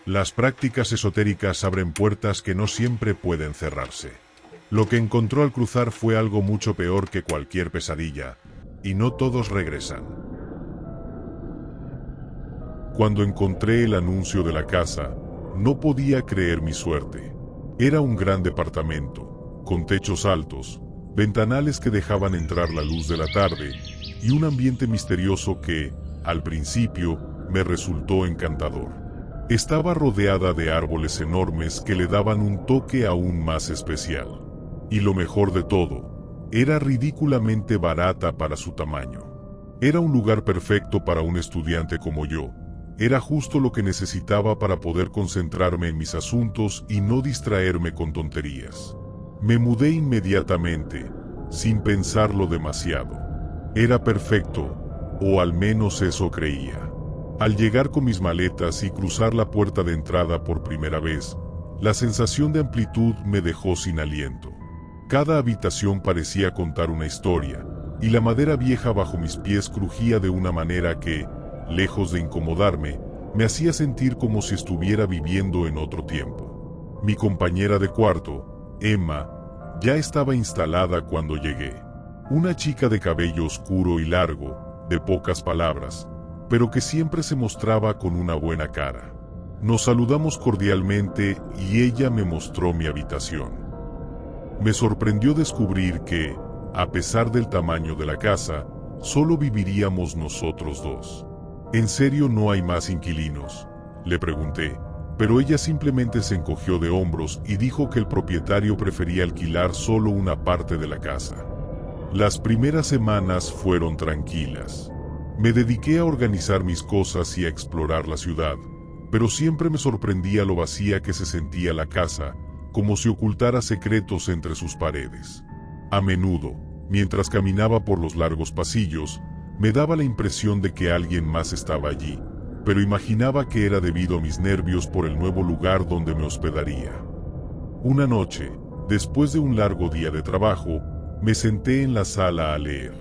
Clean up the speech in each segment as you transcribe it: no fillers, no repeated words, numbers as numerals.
Las prácticas esotéricas abren puertas que no siempre pueden cerrarse. Lo que encontró al cruzar fue algo mucho peor que cualquier pesadilla, y no todos regresan. Cuando encontré el anuncio de la casa, no podía creer mi suerte. Era un gran departamento, con techos altos, ventanales que dejaban entrar la luz de la tarde, y un ambiente misterioso que, al principio, me resultó encantador. Estaba rodeada de árboles enormes que le daban un toque aún más especial. Y lo mejor de todo, era ridículamente barata para su tamaño. Era un lugar perfecto para un estudiante como yo. Era justo lo que necesitaba para poder concentrarme en mis asuntos y no distraerme con tonterías. Me mudé inmediatamente, sin pensarlo demasiado. Era perfecto, o al menos eso creía. Al llegar con mis maletas y cruzar la puerta de entrada por primera vez, la sensación de amplitud me dejó sin aliento. Cada habitación parecía contar una historia, y la madera vieja bajo mis pies crujía de una manera que, lejos de incomodarme, me hacía sentir como si estuviera viviendo en otro tiempo. Mi compañera de cuarto, Emma, ya estaba instalada cuando llegué. Una chica de cabello oscuro y largo, de pocas palabras, pero que siempre se mostraba con una buena cara. Nos saludamos cordialmente y ella me mostró mi habitación. Me sorprendió descubrir que, a pesar del tamaño de la casa, solo viviríamos nosotros dos. ¿En serio no hay más inquilinos?, le pregunté, pero ella simplemente se encogió de hombros y dijo que el propietario prefería alquilar solo una parte de la casa. Las primeras semanas fueron tranquilas. Me dediqué a organizar mis cosas y a explorar la ciudad, pero siempre me sorprendía lo vacía que se sentía la casa, como si ocultara secretos entre sus paredes. A menudo, mientras caminaba por los largos pasillos, me daba la impresión de que alguien más estaba allí, pero imaginaba que era debido a mis nervios por el nuevo lugar donde me hospedaría. Una noche, después de un largo día de trabajo, me senté en la sala a leer.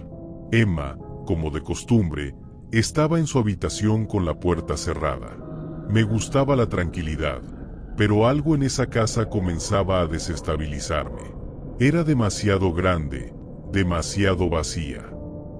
Emma, como de costumbre, estaba en su habitación con la puerta cerrada. Me gustaba la tranquilidad, pero algo en esa casa comenzaba a desestabilizarme. Era demasiado grande, demasiado vacía.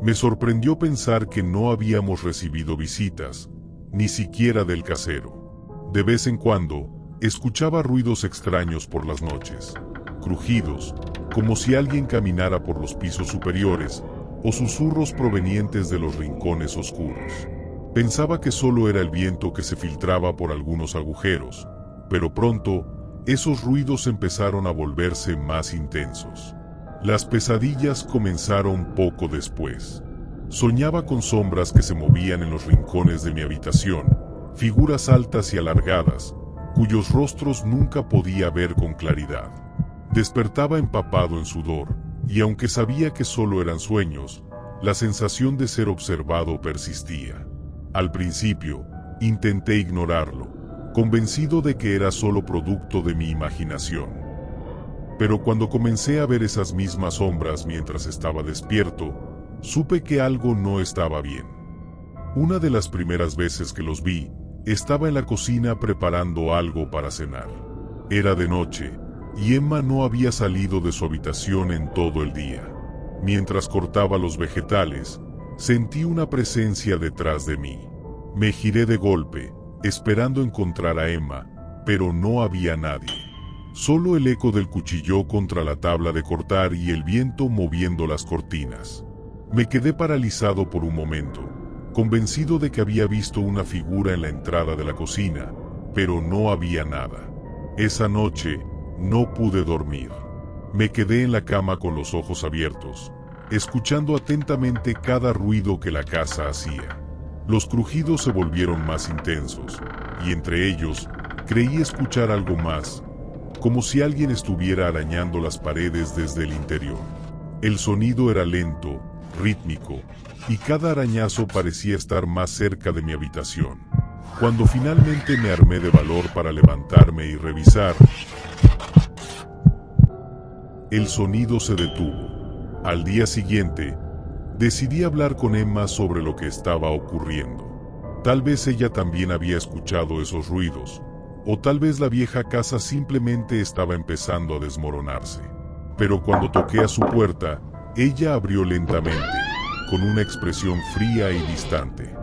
Me sorprendió pensar que no habíamos recibido visitas, ni siquiera del casero. De vez en cuando, escuchaba ruidos extraños por las noches, crujidos, como si alguien caminara por los pisos superiores, o susurros provenientes de los rincones oscuros. Pensaba que solo era el viento que se filtraba por algunos agujeros, pero pronto, esos ruidos empezaron a volverse más intensos. Las pesadillas comenzaron poco después. Soñaba con sombras que se movían en los rincones de mi habitación, figuras altas y alargadas, cuyos rostros nunca podía ver con claridad. Despertaba empapado en sudor, y aunque sabía que solo eran sueños, la sensación de ser observado persistía. Al principio, intenté ignorarlo, convencido de que era solo producto de mi imaginación. Pero cuando comencé a ver esas mismas sombras mientras estaba despierto, supe que algo no estaba bien. Una de las primeras veces que los vi, estaba en la cocina preparando algo para cenar. Era de noche, y Emma no había salido de su habitación en todo el día. Mientras cortaba los vegetales, sentí una presencia detrás de mí. Me giré de golpe, esperando encontrar a Emma, pero no había nadie. Solo el eco del cuchillo contra la tabla de cortar y el viento moviendo las cortinas. Me quedé paralizado por un momento, convencido de que había visto una figura en la entrada de la cocina, pero no había nada. Esa noche, no pude dormir. Me quedé en la cama con los ojos abiertos, escuchando atentamente cada ruido que la casa hacía. Los crujidos se volvieron más intensos, y entre ellos, creí escuchar algo más, como si alguien estuviera arañando las paredes desde el interior. El sonido era lento, rítmico, y cada arañazo parecía estar más cerca de mi habitación. Cuando finalmente me armé de valor para levantarme y revisar, el sonido se detuvo. Al día siguiente, decidí hablar con Emma sobre lo que estaba ocurriendo. Tal vez ella también había escuchado esos ruidos, O tal vez la vieja casa simplemente estaba empezando a desmoronarse. Pero cuando toqué a su puerta, ella abrió lentamente, con una expresión fría y distante.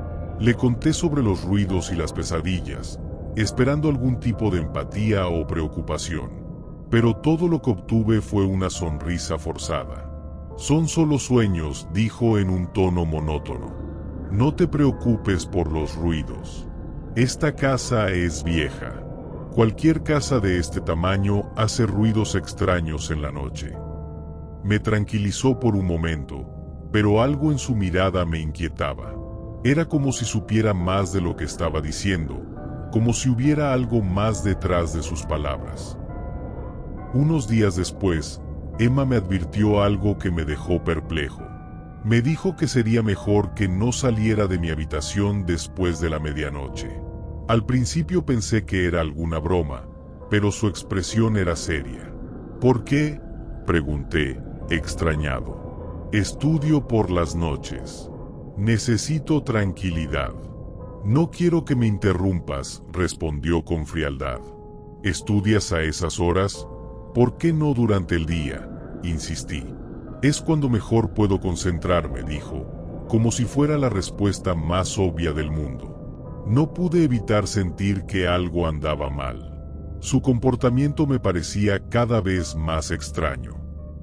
Le conté sobre los ruidos y las pesadillas, esperando algún tipo de empatía o preocupación. Pero todo lo que obtuve fue una sonrisa forzada. «Son solo sueños», dijo en un tono monótono. «No te preocupes por los ruidos. Esta casa es vieja. Cualquier casa de este tamaño hace ruidos extraños en la noche». Me tranquilizó por un momento, pero algo en su mirada me inquietaba. Era como si supiera más de lo que estaba diciendo, como si hubiera algo más detrás de sus palabras. Unos días después, Emma me advirtió algo que me dejó perplejo. Me dijo que sería mejor que no saliera de mi habitación después de la medianoche. Al principio pensé que era alguna broma, pero su expresión era seria. «¿Por qué?», pregunté, extrañado. «Estudio por las noches. Necesito tranquilidad». «No quiero que me interrumpas», respondió con frialdad. «¿Estudias a esas horas? ¿Por qué no durante el día?», insistí. «Es cuando mejor puedo concentrarme», dijo, como si fuera la respuesta más obvia del mundo. No pude evitar sentir que algo andaba mal. Su comportamiento me parecía cada vez más extraño.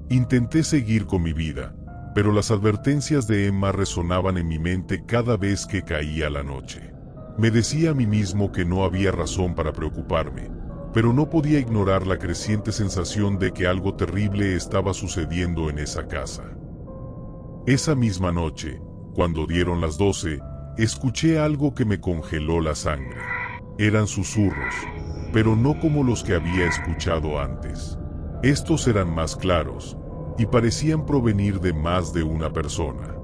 Intenté seguir con mi vida, pero las advertencias de Emma resonaban en mi mente cada vez que caía la noche. Me decía a mí mismo que no había razón para preocuparme, pero no podía ignorar la creciente sensación de que algo terrible estaba sucediendo en esa casa. Esa misma noche, cuando dieron las 12, escuché algo que me congeló la sangre. Eran susurros, pero no como los que había escuchado antes. Estos eran más claros, y parecían provenir de más de una persona.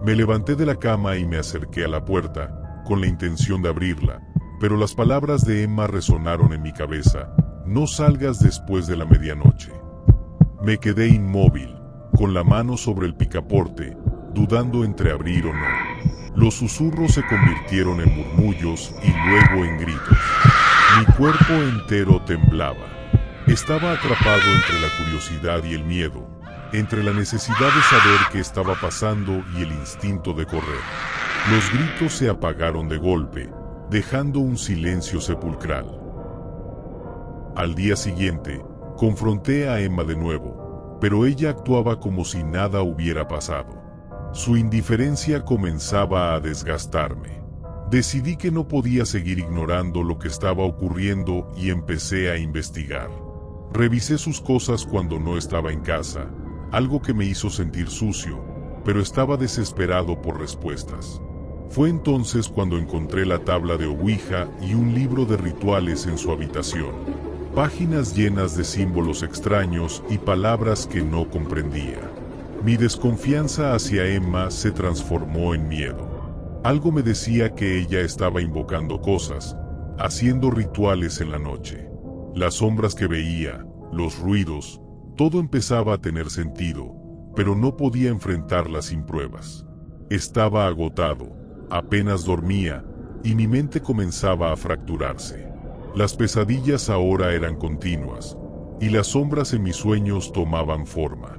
Me levanté de la cama y me acerqué a la puerta, con la intención de abrirla, pero las palabras de Emma resonaron en mi cabeza: «No salgas después de la medianoche». Me quedé inmóvil, con la mano sobre el picaporte, dudando entre abrir o no. Los susurros se convirtieron en murmullos y luego en gritos. Mi cuerpo entero temblaba. Estaba atrapado entre la curiosidad y el miedo, entre la necesidad de saber qué estaba pasando y el instinto de correr. Los gritos se apagaron de golpe, dejando un silencio sepulcral. Al día siguiente, confronté a Emma de nuevo, pero ella actuaba como si nada hubiera pasado. Su indiferencia comenzaba a desgastarme. Decidí que no podía seguir ignorando lo que estaba ocurriendo y empecé a investigar. Revisé sus cosas cuando no estaba en casa, algo que me hizo sentir sucio, pero estaba desesperado por respuestas. Fue entonces cuando encontré la tabla de Ouija y un libro de rituales en su habitación. Páginas llenas de símbolos extraños y palabras que no comprendía. Mi desconfianza hacia Emma se transformó en miedo. Algo me decía que ella estaba invocando cosas, haciendo rituales en la noche. Las sombras que veía, los ruidos, todo empezaba a tener sentido, pero no podía enfrentarla sin pruebas. Estaba agotado, apenas dormía, y mi mente comenzaba a fracturarse. Las pesadillas ahora eran continuas, y las sombras en mis sueños tomaban forma.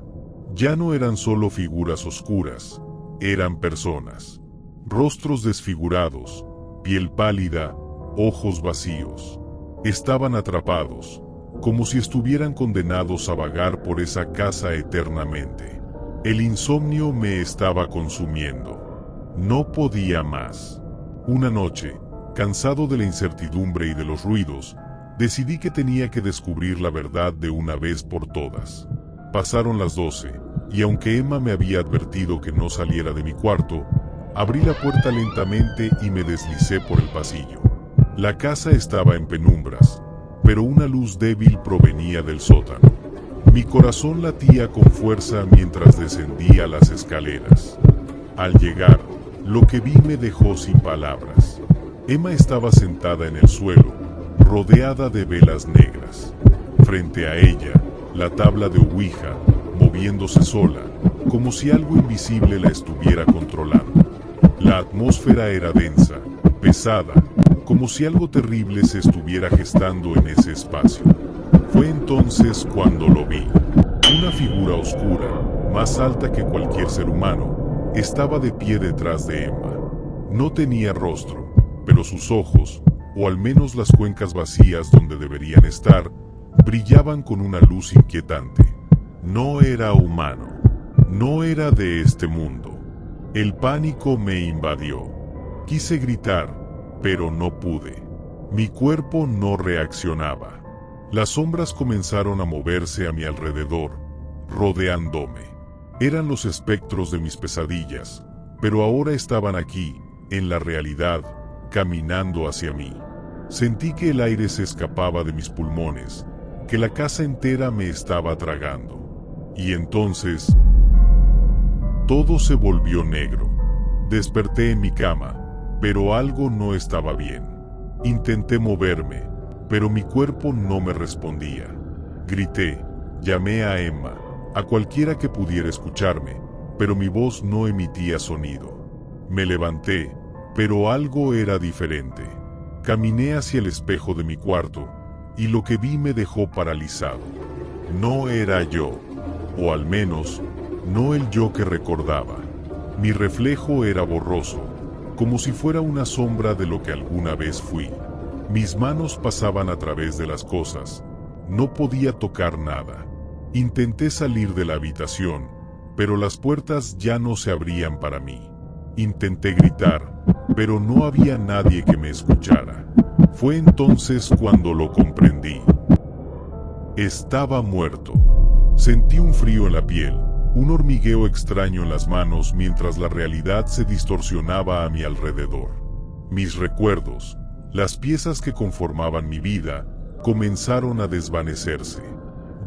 Ya no eran solo figuras oscuras, eran personas. Rostros desfigurados, piel pálida, ojos vacíos. Estaban atrapados, como si estuvieran condenados a vagar por esa casa eternamente. El insomnio me estaba consumiendo. No podía más. Una noche, cansado de la incertidumbre y de los ruidos, decidí que tenía que descubrir la verdad de una vez por todas. Pasaron las 12, y aunque Emma me había advertido que no saliera de mi cuarto, abrí la puerta lentamente y me deslicé por el pasillo. La casa estaba en penumbras, pero una luz débil provenía del sótano. Mi corazón latía con fuerza mientras descendía las escaleras. Al llegar, lo que vi me dejó sin palabras. Emma estaba sentada en el suelo, rodeada de velas negras. Frente a ella, la tabla de Ouija, moviéndose sola, como si algo invisible la estuviera controlando. La atmósfera era densa, pesada, como si algo terrible se estuviera gestando en ese espacio. Fue entonces cuando lo vi. Una figura oscura, más alta que cualquier ser humano, estaba de pie detrás de Emma. No tenía rostro, pero sus ojos, o al menos las cuencas vacías donde deberían estar, brillaban con una luz inquietante. No era humano. No era de este mundo. El pánico me invadió. Quise gritar, pero no pude. Mi cuerpo no reaccionaba. Las sombras comenzaron a moverse a mi alrededor, rodeándome. Eran los espectros de mis pesadillas, pero ahora estaban aquí, en la realidad, caminando hacia mí. Sentí que el aire se escapaba de mis pulmones, que la casa entera me estaba tragando. Y entonces, todo se volvió negro. Desperté en mi cama, pero algo no estaba bien. Intenté moverme, pero mi cuerpo no me respondía. Grité, llamé a Emma, a cualquiera que pudiera escucharme, pero mi voz no emitía sonido. Me levanté, pero algo era diferente. Caminé hacia el espejo de mi cuarto, y lo que vi me dejó paralizado. No era yo, o al menos, no el yo que recordaba. Mi reflejo era borroso, como si fuera una sombra de lo que alguna vez fui. Mis manos pasaban a través de las cosas. No podía tocar nada. Intenté salir de la habitación, pero las puertas ya no se abrían para mí. Intenté gritar, pero no había nadie que me escuchara. Fue entonces cuando lo comprendí. Estaba muerto. Sentí un frío en la piel, un hormigueo extraño en las manos mientras la realidad se distorsionaba a mi alrededor. Mis recuerdos, las piezas que conformaban mi vida, comenzaron a desvanecerse.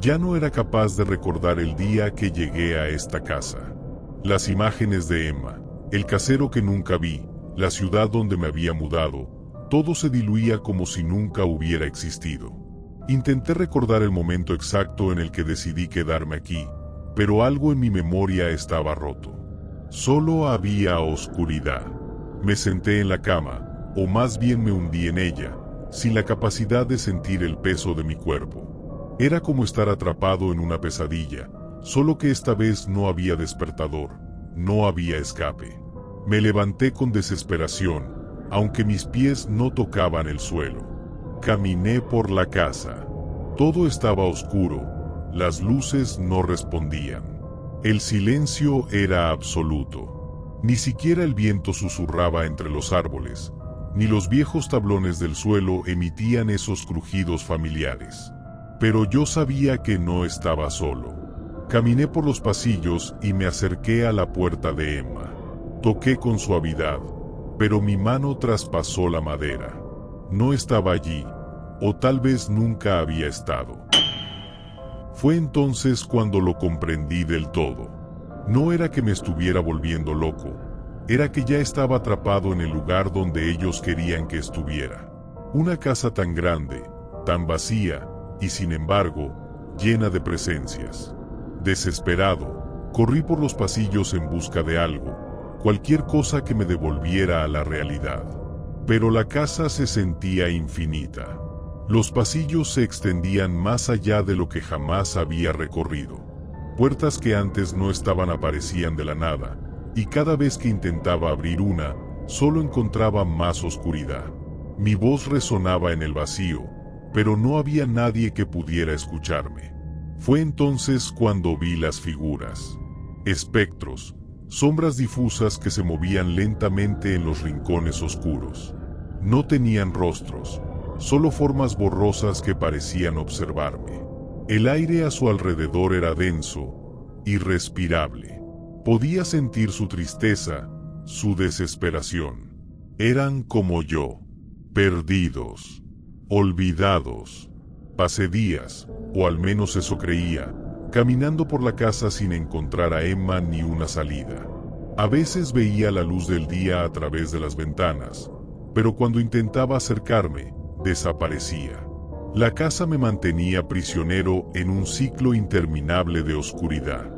Ya no era capaz de recordar el día que llegué a esta casa. Las imágenes de Emma, el casero que nunca vi, la ciudad donde me había mudado, todo se diluía como si nunca hubiera existido. Intenté recordar el momento exacto en el que decidí quedarme aquí, pero algo en mi memoria estaba roto. Solo había oscuridad. Me senté en la cama, o más bien me hundí en ella, sin la capacidad de sentir el peso de mi cuerpo. Era como estar atrapado en una pesadilla, solo que esta vez no había despertador, no había escape. Me levanté con desesperación, aunque mis pies no tocaban el suelo. Caminé por la casa. Todo estaba oscuro, las luces no respondían. El silencio era absoluto. Ni siquiera el viento susurraba entre los árboles, ni los viejos tablones del suelo emitían esos crujidos familiares. Pero yo sabía que no estaba solo. Caminé por los pasillos y me acerqué a la puerta de Emma. Toqué con suavidad, pero mi mano traspasó la madera. No estaba allí, o tal vez nunca había estado. Fue entonces cuando lo comprendí del todo. No era que me estuviera volviendo loco, era que ya estaba atrapado en el lugar donde ellos querían que estuviera. Una casa tan grande, tan vacía, y sin embargo, llena de presencias. Desesperado, corrí por los pasillos en busca de algo, cualquier cosa que me devolviera a la realidad. Pero la casa se sentía infinita. Los pasillos se extendían más allá de lo que jamás había recorrido. Puertas que antes no estaban aparecían de la nada, y cada vez que intentaba abrir una, solo encontraba más oscuridad. Mi voz resonaba en el vacío, pero no había nadie que pudiera escucharme. Fue entonces cuando vi las figuras. Espectros, sombras difusas que se movían lentamente en los rincones oscuros. No tenían rostros, solo formas borrosas que parecían observarme. El aire a su alrededor era denso, irrespirable. Podía sentir su tristeza, su desesperación. Eran como yo, perdidos, olvidados. Pasé días, o al menos eso creía, caminando por la casa sin encontrar a Emma ni una salida. A veces veía la luz del día a través de las ventanas, pero cuando intentaba acercarme, desaparecía. La casa me mantenía prisionero en un ciclo interminable de oscuridad.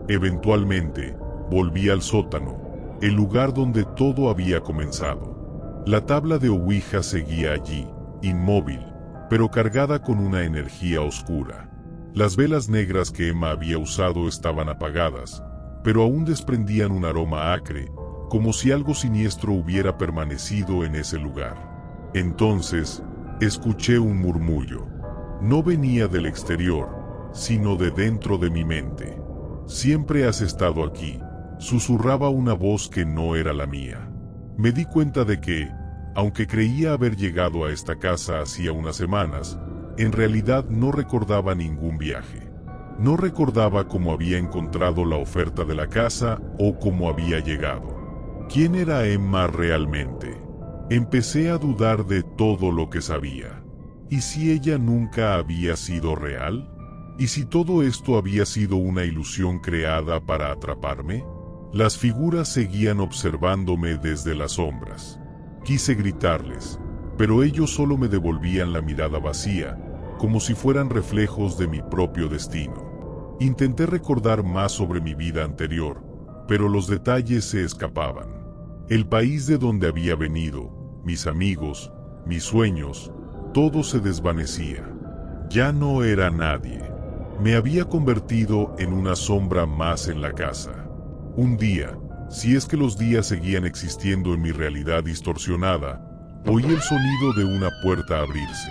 Eventualmente, volví al sótano, el lugar donde todo había comenzado. La tabla de Ouija seguía allí, inmóvil, pero cargada con una energía oscura. Las velas negras que Emma había usado estaban apagadas, pero aún desprendían un aroma acre, como si algo siniestro hubiera permanecido en ese lugar. Entonces, escuché un murmullo. No venía del exterior, sino de dentro de mi mente. «Siempre has estado aquí», susurraba una voz que no era la mía. Me di cuenta de que, aunque creía haber llegado a esta casa hacía unas semanas, en realidad no recordaba ningún viaje. No recordaba cómo había encontrado la oferta de la casa o cómo había llegado. ¿Quién era Emma realmente? Empecé a dudar de todo lo que sabía. ¿Y si ella nunca había sido real? ¿Y si todo esto había sido una ilusión creada para atraparme? Las figuras seguían observándome desde las sombras. Quise gritarles, pero ellos solo me devolvían la mirada vacía, como si fueran reflejos de mi propio destino. Intenté recordar más sobre mi vida anterior, pero los detalles se escapaban. El país de donde había venido, mis amigos, mis sueños, todo se desvanecía. Ya no era nadie. Me había convertido en una sombra más en la casa. Un día, si es que los días seguían existiendo en mi realidad distorsionada, oí el sonido de una puerta abrirse.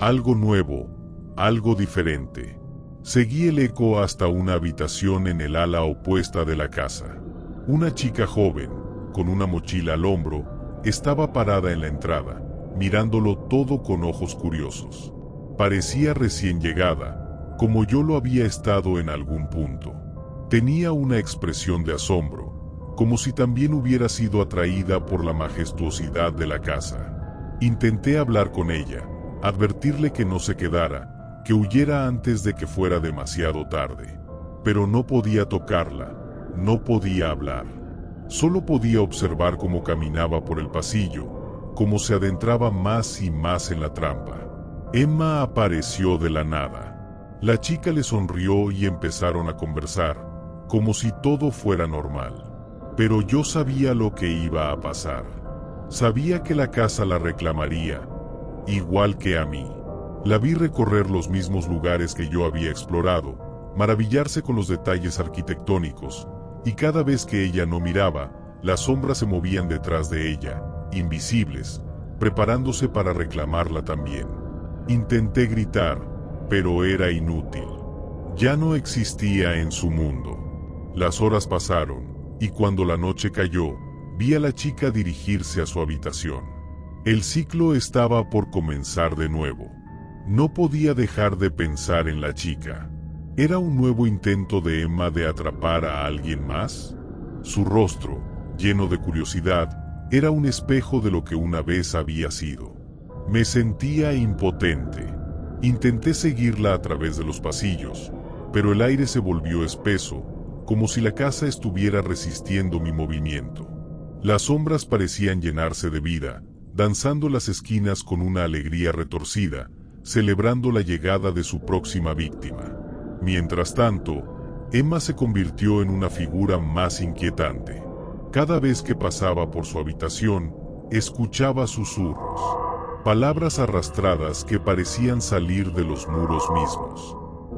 Algo nuevo, algo diferente. Seguí el eco hasta una habitación en el ala opuesta de la casa. Una chica joven, con una mochila al hombro, estaba parada en la entrada, mirándolo todo con ojos curiosos. Parecía recién llegada, como yo lo había estado en algún punto. Tenía una expresión de asombro, como si también hubiera sido atraída por la majestuosidad de la casa. Intenté hablar con ella, advertirle que no se quedara, que huyera antes de que fuera demasiado tarde. Pero no podía tocarla, no podía hablar. Solo podía observar cómo caminaba por el pasillo, cómo se adentraba más y más en la trampa. Emma apareció de la nada. La chica le sonrió y empezaron a conversar, como si todo fuera normal. Pero yo sabía lo que iba a pasar. Sabía que la casa la reclamaría, igual que a mí. La vi recorrer los mismos lugares que yo había explorado, maravillarse con los detalles arquitectónicos, y cada vez que ella no miraba, las sombras se movían detrás de ella, invisibles, preparándose para reclamarla también. Intenté gritar, pero era inútil. Ya no existía en su mundo. Las horas pasaron, y cuando la noche cayó, vi a la chica dirigirse a su habitación. El ciclo estaba por comenzar de nuevo. No podía dejar de pensar en la chica. ¿Era un nuevo intento de Emma de atrapar a alguien más? Su rostro, lleno de curiosidad, era un espejo de lo que una vez había sido. Me sentía impotente. Intenté seguirla a través de los pasillos, pero el aire se volvió espeso, como si la casa estuviera resistiendo mi movimiento. Las sombras parecían llenarse de vida, danzando las esquinas con una alegría retorcida, celebrando la llegada de su próxima víctima. Mientras tanto, Emma se convirtió en una figura más inquietante. Cada vez que pasaba por su habitación, escuchaba susurros, palabras arrastradas que parecían salir de los muros mismos.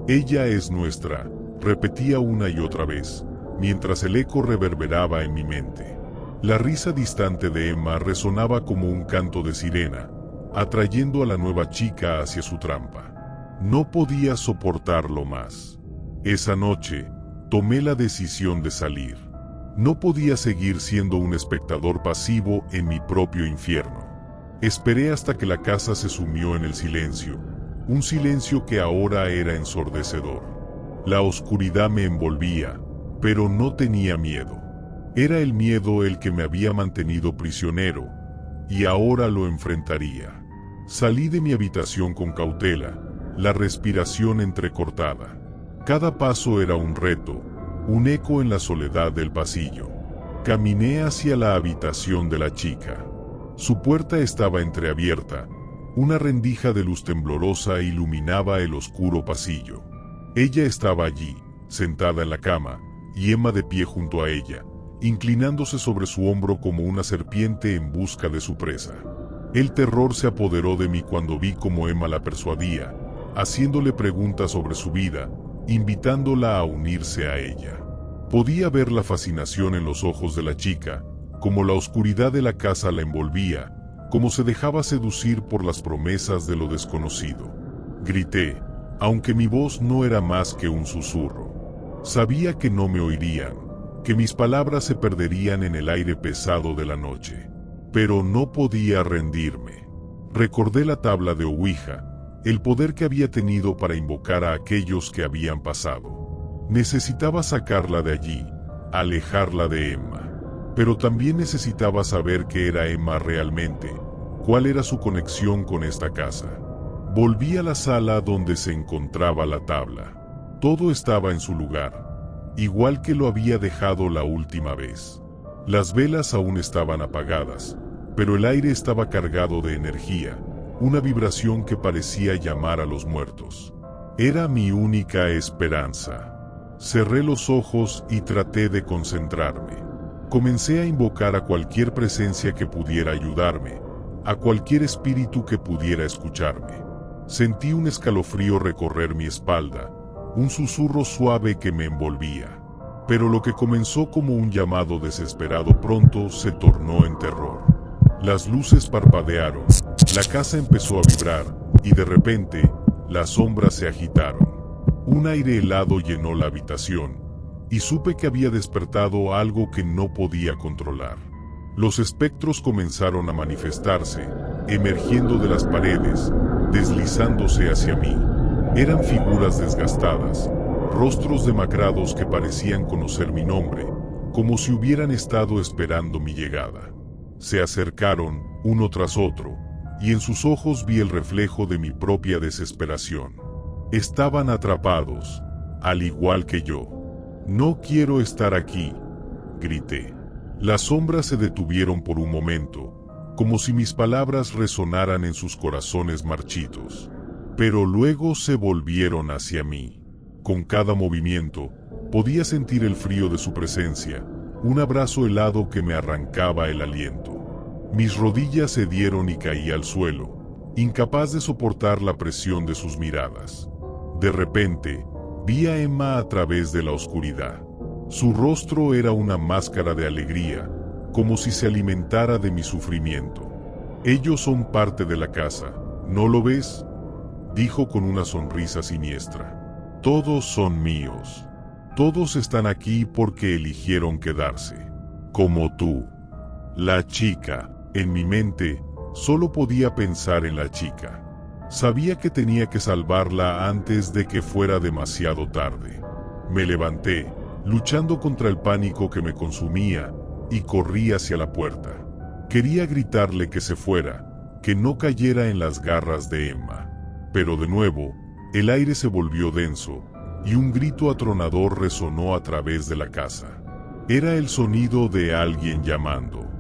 «Ella es nuestra», repetía una y otra vez, mientras el eco reverberaba en mi mente. La risa distante de Emma resonaba como un canto de sirena, atrayendo a la nueva chica hacia su trampa. No podía soportarlo más. Esa noche, tomé la decisión de salir. No podía seguir siendo un espectador pasivo en mi propio infierno. Esperé hasta que la casa se sumió en el silencio, un silencio que ahora era ensordecedor. La oscuridad me envolvía, pero no tenía miedo. Era el miedo el que me había mantenido prisionero, y ahora lo enfrentaría. Salí de mi habitación con cautela, la respiración entrecortada. Cada paso era un reto, un eco en la soledad del pasillo. Caminé hacia la habitación de la chica. Su puerta estaba entreabierta, una rendija de luz temblorosa iluminaba el oscuro pasillo. Ella estaba allí, sentada en la cama, y Emma de pie junto a ella, inclinándose sobre su hombro como una serpiente en busca de su presa. El terror se apoderó de mí cuando vi cómo Emma la persuadía, haciéndole preguntas sobre su vida, invitándola a unirse a ella. Podía ver la fascinación en los ojos de la chica, como la oscuridad de la casa la envolvía, como se dejaba seducir por las promesas de lo desconocido. Grité, aunque mi voz no era más que un susurro. Sabía que no me oirían, que mis palabras se perderían en el aire pesado de la noche. Pero no podía rendirme. Recordé la tabla de Ouija, el poder que había tenido para invocar a aquellos que habían pasado. Necesitaba sacarla de allí, alejarla de Emma. Pero también necesitaba saber qué era Emma realmente, cuál era su conexión con esta casa. Volví a la sala donde se encontraba la tabla. Todo estaba en su lugar, igual que lo había dejado la última vez. Las velas aún estaban apagadas, pero el aire estaba cargado de energía, una vibración que parecía llamar a los muertos. Era mi única esperanza. Cerré los ojos y traté de concentrarme. Comencé a invocar a cualquier presencia que pudiera ayudarme, a cualquier espíritu que pudiera escucharme. Sentí un escalofrío recorrer mi espalda, un susurro suave que me envolvía. Pero lo que comenzó como un llamado desesperado pronto se tornó en terror. Las luces parpadearon, la casa empezó a vibrar, y de repente, las sombras se agitaron. Un aire helado llenó la habitación, y supe que había despertado algo que no podía controlar. Los espectros comenzaron a manifestarse, emergiendo de las paredes, deslizándose hacia mí. Eran figuras desgastadas, rostros demacrados que parecían conocer mi nombre, como si hubieran estado esperando mi llegada. Se acercaron, uno tras otro, y en sus ojos vi el reflejo de mi propia desesperación. Estaban atrapados, al igual que yo. «No quiero estar aquí», grité. Las sombras se detuvieron por un momento, como si mis palabras resonaran en sus corazones marchitos. Pero luego se volvieron hacia mí. Con cada movimiento, podía sentir el frío de su presencia, un abrazo helado que me arrancaba el aliento. Mis rodillas cedieron y caí al suelo, incapaz de soportar la presión de sus miradas. De repente, vi a Emma a través de la oscuridad. Su rostro era una máscara de alegría, como si se alimentara de mi sufrimiento. «Ellos son parte de la casa, ¿no lo ves?», dijo con una sonrisa siniestra. «Todos son míos. Todos están aquí porque eligieron quedarse. Como tú». La chica. En mi mente, solo podía pensar en la chica. Sabía que tenía que salvarla antes de que fuera demasiado tarde. Me levanté, luchando contra el pánico que me consumía, y corrí hacia la puerta. Quería gritarle que se fuera, que no cayera en las garras de Emma. Pero de nuevo, el aire se volvió denso, y un grito atronador resonó a través de la casa. Era el sonido de alguien llamando.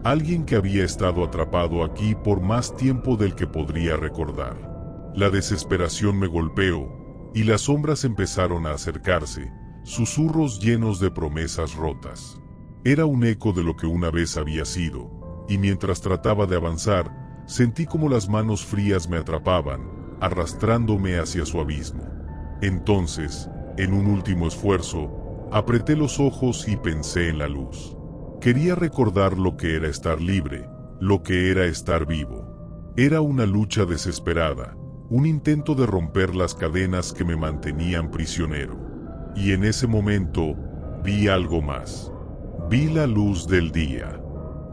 Alguien que había estado atrapado aquí por más tiempo del que podría recordar. La desesperación me golpeó, y las sombras empezaron a acercarse, susurros llenos de promesas rotas. Era un eco de lo que una vez había sido, y mientras trataba de avanzar, sentí como las manos frías me atrapaban, arrastrándome hacia su abismo. Entonces, en un último esfuerzo, apreté los ojos y pensé en la luz. Quería recordar lo que era estar libre, lo que era estar vivo. Era una lucha desesperada, un intento de romper las cadenas que me mantenían prisionero. Y en ese momento, vi algo más. Vi la luz del día.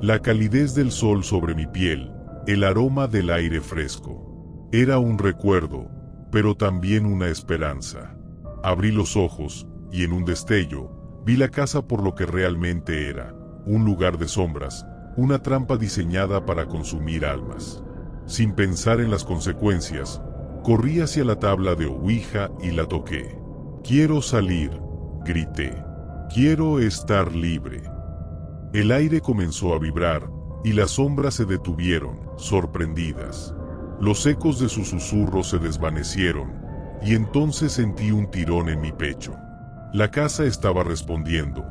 La calidez del sol sobre mi piel, el aroma del aire fresco. Era un recuerdo, pero también una esperanza. Abrí los ojos, y en un destello, vi la casa por lo que realmente era. Un lugar de sombras, una trampa diseñada para consumir almas. Sin pensar en las consecuencias, corrí hacia la tabla de Ouija y la toqué. «Quiero salir», grité. «Quiero estar libre». El aire comenzó a vibrar, y las sombras se detuvieron, sorprendidas. Los ecos de sus susurros se desvanecieron, y entonces sentí un tirón en mi pecho. La casa estaba respondiendo,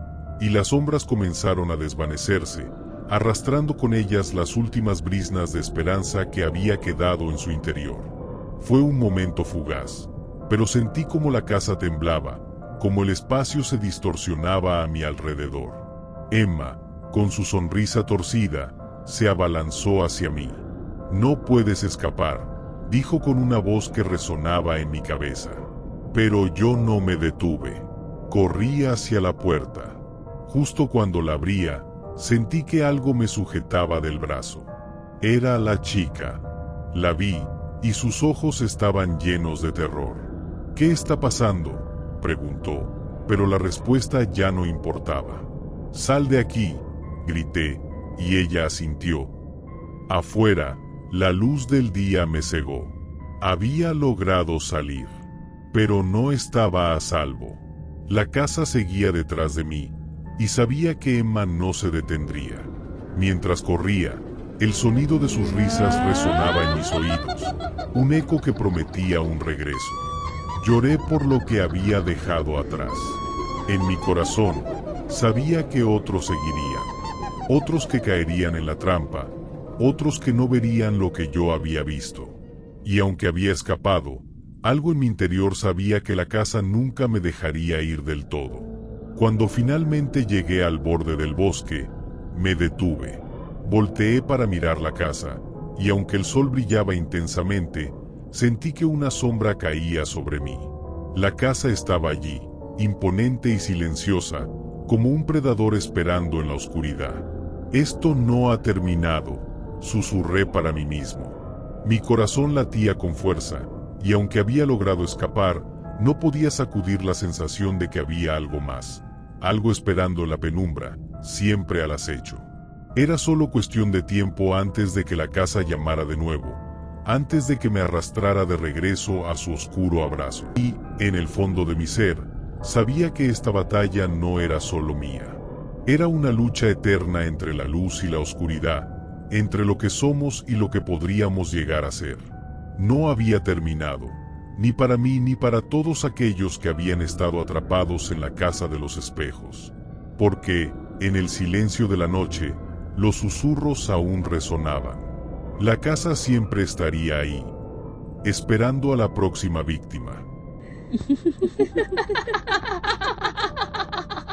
y las sombras comenzaron a desvanecerse, arrastrando con ellas las últimas briznas de esperanza que había quedado en su interior. Fue un momento fugaz, pero sentí como la casa temblaba, como el espacio se distorsionaba a mi alrededor. Emma, con su sonrisa torcida, se abalanzó hacia mí. «No puedes escapar», dijo con una voz que resonaba en mi cabeza. Pero yo no me detuve. Corrí hacia la puerta. Justo cuando la abría, sentí que algo me sujetaba del brazo. Era la chica. La vi, y sus ojos estaban llenos de terror. «¿Qué está pasando?», preguntó, pero la respuesta ya no importaba. «Sal de aquí», grité, y ella asintió. Afuera, la luz del día me cegó. Había logrado salir, pero no estaba a salvo. La casa seguía detrás de mí, y sabía que Emma no se detendría. Mientras corría, el sonido de sus risas resonaba en mis oídos, un eco que prometía un regreso. Lloré por lo que había dejado atrás. En mi corazón, sabía que otros seguirían, otros que caerían en la trampa, otros que no verían lo que yo había visto. Y aunque había escapado, algo en mi interior sabía que la casa nunca me dejaría ir del todo. Cuando finalmente llegué al borde del bosque, me detuve. Volteé para mirar la casa, y aunque el sol brillaba intensamente, sentí que una sombra caía sobre mí. La casa estaba allí, imponente y silenciosa, como un predador esperando en la oscuridad. «Esto no ha terminado», susurré para mí mismo. Mi corazón latía con fuerza, y aunque había logrado escapar, no podía sacudir la sensación de que había algo más, algo esperando en la penumbra, siempre al acecho. Era solo cuestión de tiempo antes de que la casa llamara de nuevo, antes de que me arrastrara de regreso a su oscuro abrazo. Y, en el fondo de mi ser, sabía que esta batalla no era solo mía. Era una lucha eterna entre la luz y la oscuridad, entre lo que somos y lo que podríamos llegar a ser. No había terminado, ni para mí ni para todos aquellos que habían estado atrapados en la casa de los espejos. Porque, en el silencio de la noche, los susurros aún resonaban. La casa siempre estaría ahí, esperando a la próxima víctima.